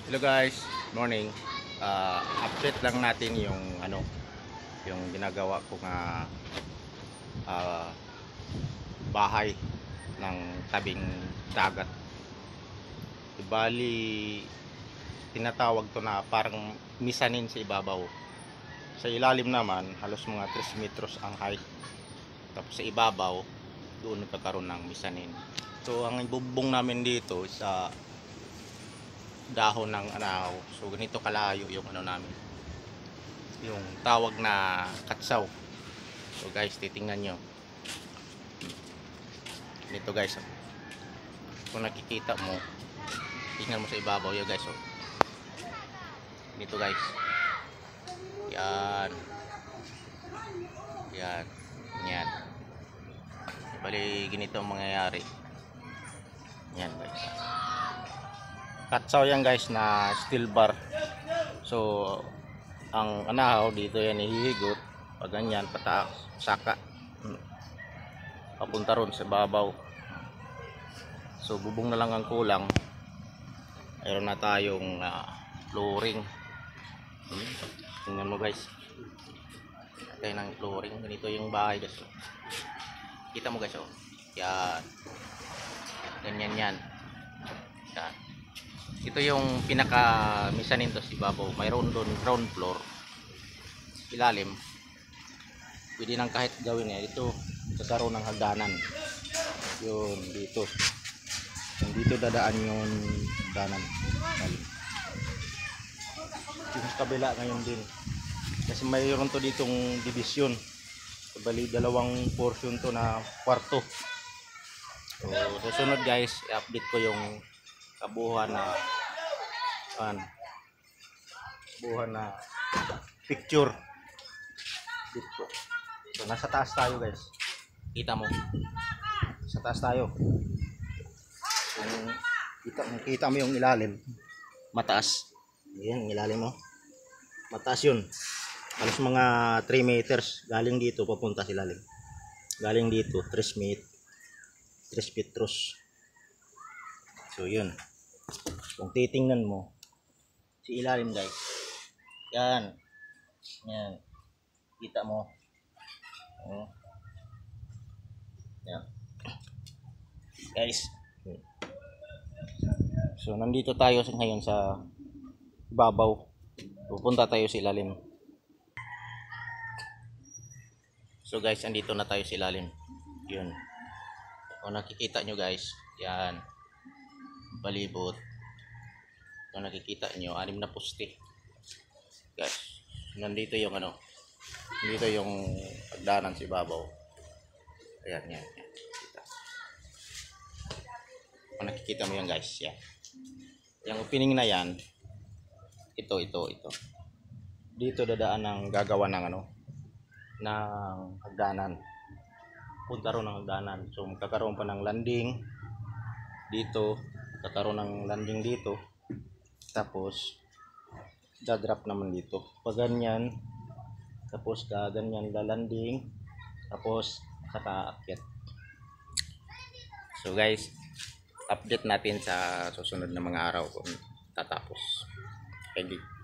Hello guys, morning. Update lang natin yung yung ginagawa ko nga ah, bahay ng tabing dagat. Bali tinatawag to na parang misanin sa ibabaw. Sa ilalim naman halos mga 3 metros ang height. Tapos sa ibabaw doon nagkakaroon ng misanin. So ang ibubong namin dito sa dahon ng anahaw. So ganito kalayo yung namin, yung tawag na katsaw. So guys, titingnan nyo dito guys, kung nakikita mo, tingnan mo sa ibabaw yun guys. So dito guys, yan yan yan, bali ganito ang mangyayari. Yan guys, katsaw yan guys na steel bar. So ang anahaw dito yan ihihigot pag ganyan pataas saka papunta ron sa babaw. So bubong na lang ang kulang, mayroon na tayong flooring. Tingnan mo guys, tayo ng flooring. Ganito yung bahay guys, kita mo guys. Oh yan, ganyan yan. Yan, ito yung pinaka misanin to si babaw. Mayroon doon ground floor, ilalim pwede nang kahit gawin dito kakaroon ng hagdanan. Yun dito, yung dito dadaan yung hagdanan. Yung kabila ngayon din kasi mayroon to ditong division. Bali dalawang portion to na kwarto. So susunod guys, i-update ko yung kabuuan na picture dito. So nasa taas tayo guys, kita mo, sa taas tayo. Kung kita mo yung ilalim, mataas. Ayan, ilalim mo, mataas yun. Halos mga 3 meters galing dito papunta sa ilalim. Galing dito 3 feet terus. So yun, kung titingnan mo si ilalim guys, yan yan, kita mo. Yan guys. So nandito tayo ngayon sa babaw, pupunta tayo sa ilalim. So guys, andito na tayo sa ilalim. Yun, kung nakikita nyo guys, yan palibot. Kung nakikita nyo, 6 na poste guys. Nandito yung dito yung pagdanan sa ibabaw. Ayan yan. Kung nakikita mo yan guys, yan. Yung opening na yan, ito. Dito dadaan ng gagawa ng ng hagdanan. Punta ron ng hagdanan. So magkakaroon pa ng landing dito, magkakaroon ng landing dito. Tapos dadrop naman dito. Pag ganyan, tapos ganyan lalanding, tapos saka aakyat. So guys, update natin sa susunod na mga araw kung tatapos. Okay.